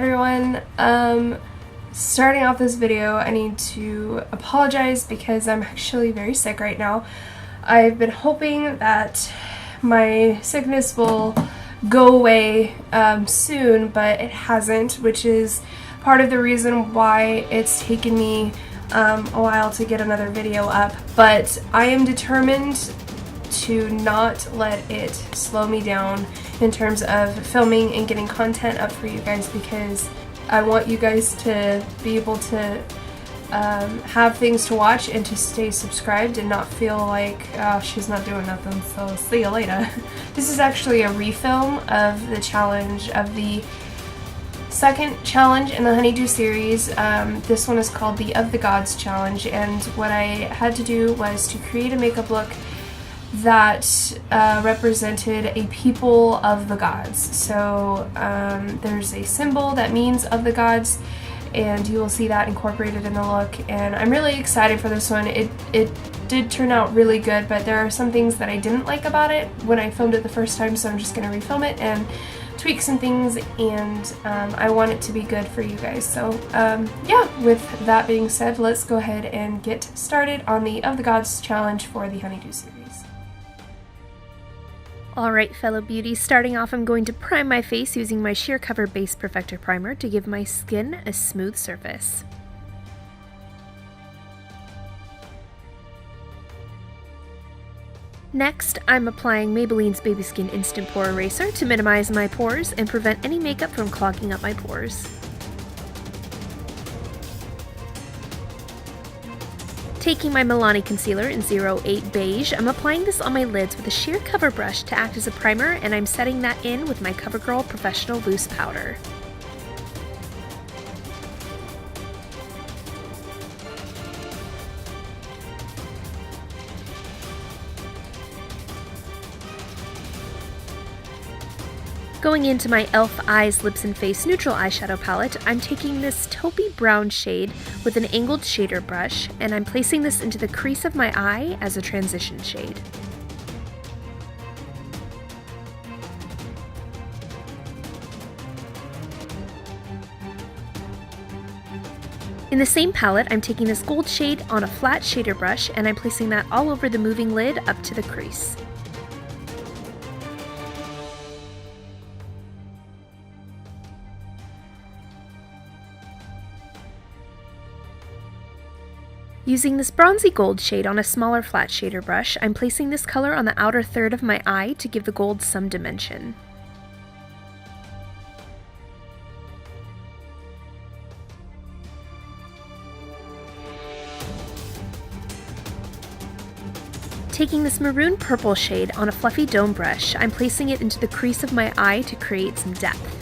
everyone. Starting off this video, I need to apologize because I'm actually very sick right now. I've been hoping that my sickness will go away soon, but it hasn't, which is part of the reason why it's taken me a while to get another video up. But I am determined to not let it slow me down in terms of filming and getting content up for you guys, because I want you guys to be able to have things to watch and to stay subscribed and not feel like, oh, she's not doing nothing, so see you later. This is actually a refilm of the challenge, of the second challenge in the Honeydew series. This one is called the Of the Gods challenge, and what I had to do was to create a makeup look that represented a people of the gods. So there's a symbol that means of the gods, and you will see that incorporated in the look, and I'm really excited for this one. It did turn out really good, but there are some things that I didn't like about it when I filmed it the first time, so I'm just going to refilm it and tweak some things, and I want it to be good for you guys. So yeah, with that being said, let's go ahead and get started on the Of the Gods challenge for the Honeydew series. Alright, fellow beauties, starting off I'm going to prime my face using my Sheer Cover Base Perfector Primer to give my skin a smooth surface. Next, I'm applying Maybelline's Baby Skin Instant Pore Eraser to minimize my pores and prevent any makeup from clogging up my pores. Taking my Milani Concealer in 08 Beige, I'm applying this on my lids with a sheer cover brush to act as a primer, and I'm setting that in with my CoverGirl Professional Loose Powder. Going into my e.l.f. Eyes, Lips and Face Neutral Eyeshadow Palette, I'm taking this taupey brown shade with an angled shader brush, and I'm placing this into the crease of my eye as a transition shade. In the same palette, I'm taking this gold shade on a flat shader brush, and I'm placing that all over the moving lid up to the crease. Using this bronzy gold shade on a smaller flat shader brush, I'm placing this color on the outer third of my eye to give the gold some dimension. Taking this maroon purple shade on a fluffy dome brush, I'm placing it into the crease of my eye to create some depth.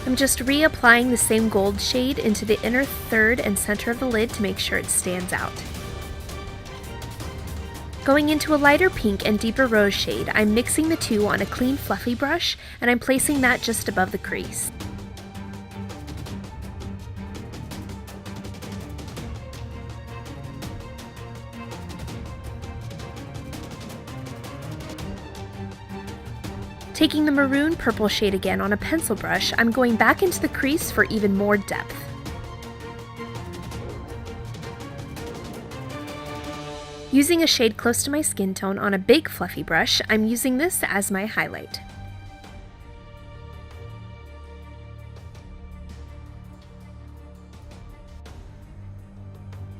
I'm just reapplying the same gold shade into the inner third and center of the lid to make sure it stands out. Going into a lighter pink and deeper rose shade, I'm mixing the two on a clean fluffy brush, and I'm placing that just above the crease. Taking the maroon purple shade again on a pencil brush, I'm going back into the crease for even more depth. Using a shade close to my skin tone on a big fluffy brush, I'm using this as my highlight.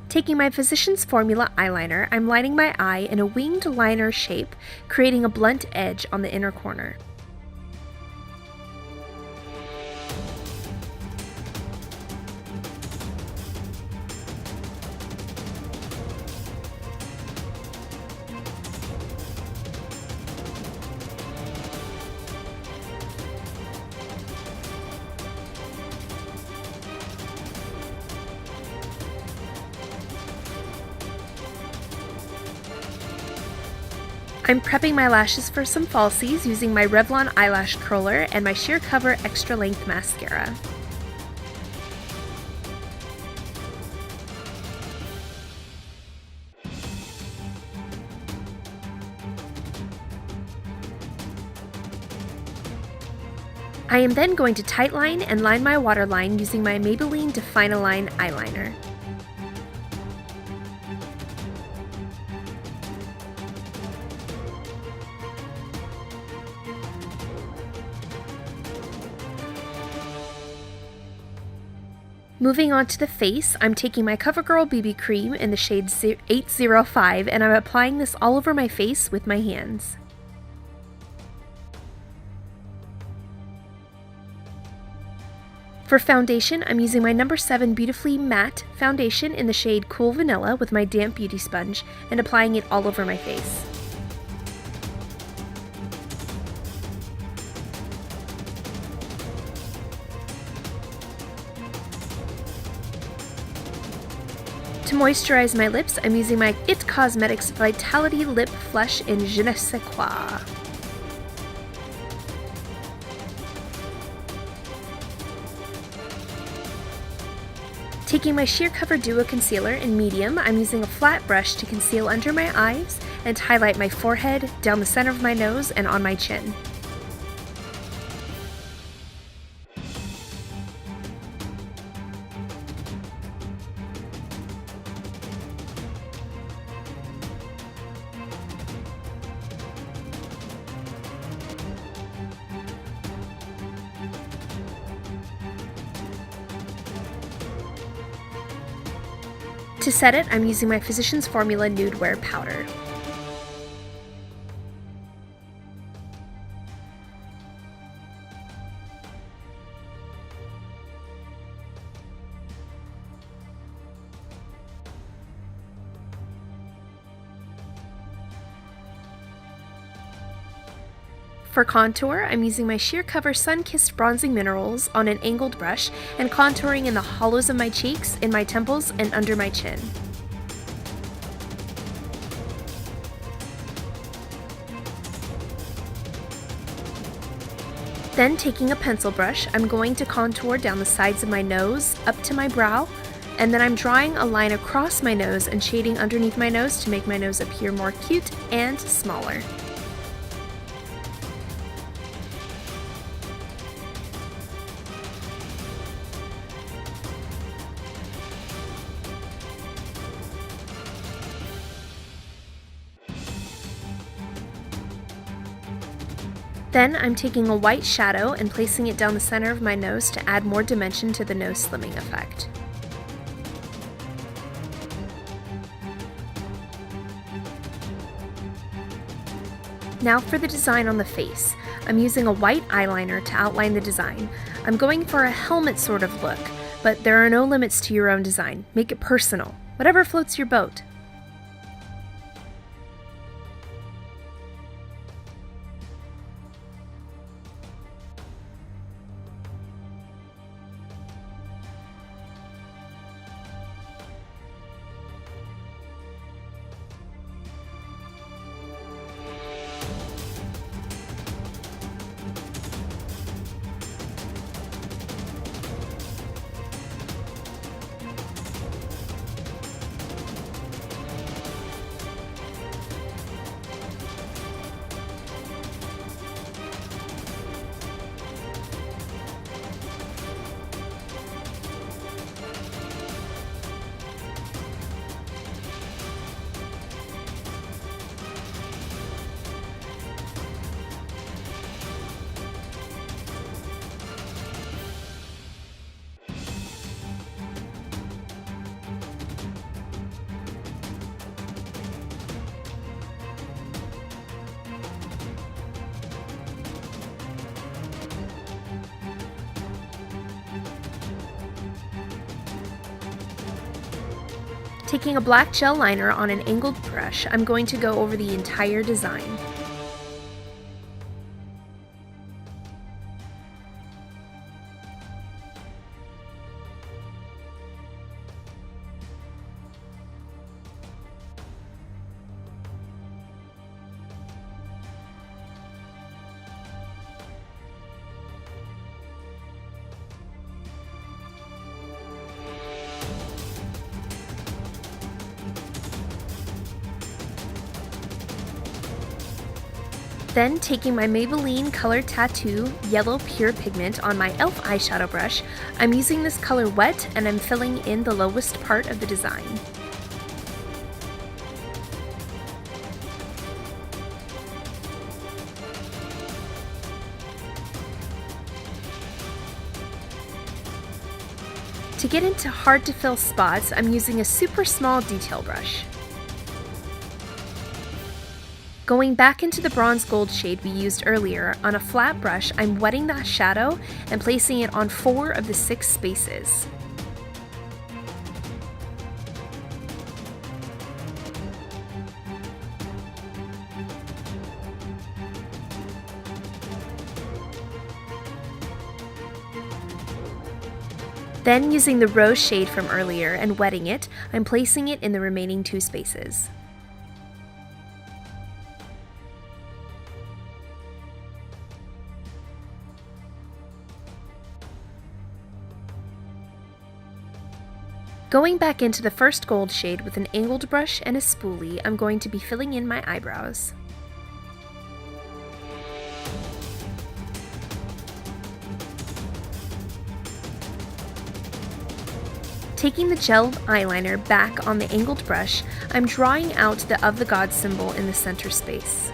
Taking my Physicians Formula eyeliner, I'm lining my eye in a winged liner shape, creating a blunt edge on the inner corner. I'm prepping my lashes for some falsies using my Revlon eyelash curler and my Sheer Cover Extra Length Mascara. I am then going to tightline and line my waterline using my Maybelline Define-A-Line eyeliner. Moving on to the face, I'm taking my CoverGirl BB cream in the shade 805 and I'm applying this all over my face with my hands. For foundation, I'm using my No. 7 Beautifully Matte foundation in the shade Cool Vanilla with my damp beauty sponge and applying it all over my face. To moisturize my lips, I'm using my IT Cosmetics Vitality Lip Flush in Je ne sais quoi. Taking my Sheer Cover Duo Concealer in medium, I'm using a flat brush to conceal under my eyes and highlight my forehead, down the center of my nose, and on my chin. To set it, I'm using my Physicians Formula Nude Wear Powder. For contour, I'm using my Sheer Cover Sun-Kissed Bronzing Minerals on an angled brush and contouring in the hollows of my cheeks, in my temples, and under my chin. Then, taking a pencil brush, I'm going to contour down the sides of my nose, up to my brow, and then I'm drawing a line across my nose and shading underneath my nose to make my nose appear more cute and smaller. Then I'm taking a white shadow and placing it down the center of my nose to add more dimension to the nose slimming effect. Now for the design on the face. I'm using a white eyeliner to outline the design. I'm going for a helmet sort of look, but there are no limits to your own design. Make it personal. Whatever floats your boat. Taking a black gel liner on an angled brush, I'm going to go over the entire design. Then, taking my Maybelline Color Tattoo Yellow Pure Pigment on my e.l.f. eyeshadow brush, I'm using this color wet and I'm filling in the lowest part of the design. To get into hard-to-fill spots, I'm using a super small detail brush. Going back into the bronze gold shade we used earlier, on a flat brush, I'm wetting that shadow and placing it on 4 of the 6 spaces. Then, using the rose shade from earlier and wetting it, I'm placing it in the remaining 2 spaces. Going back into the first gold shade with an angled brush and a spoolie, I'm going to be filling in my eyebrows. Taking the gel eyeliner back on the angled brush, I'm drawing out the Of the God symbol in the center space.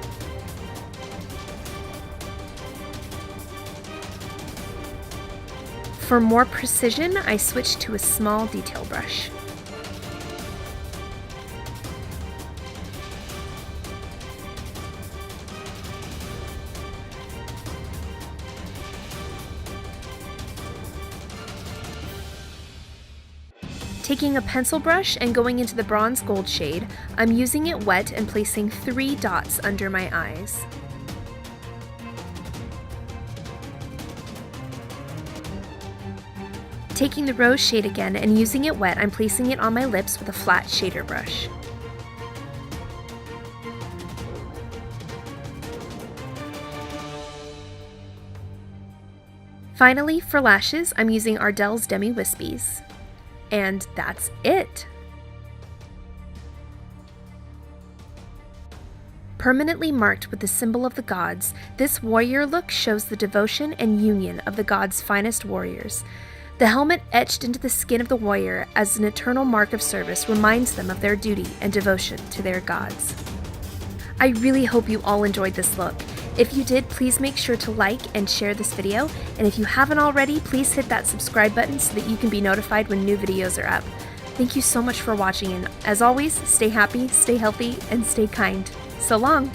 For more precision, I switched to a small detail brush. Taking a pencil brush and going into the bronze gold shade, I'm using it wet and placing 3 dots under my eyes. Taking the rose shade again and using it wet, I'm placing it on my lips with a flat shader brush. Finally, for lashes, I'm using Ardell's Demi Wispies. And that's it! Permanently marked with the symbol of the gods, this warrior look shows the devotion and union of the gods' finest warriors. The helmet etched into the skin of the warrior as an eternal mark of service reminds them of their duty and devotion to their gods. I really hope you all enjoyed this look. If you did, please make sure to like and share this video, and if you haven't already, please hit that subscribe button so that you can be notified when new videos are up. Thank you so much for watching, and as always, stay happy, stay healthy, and stay kind. So long!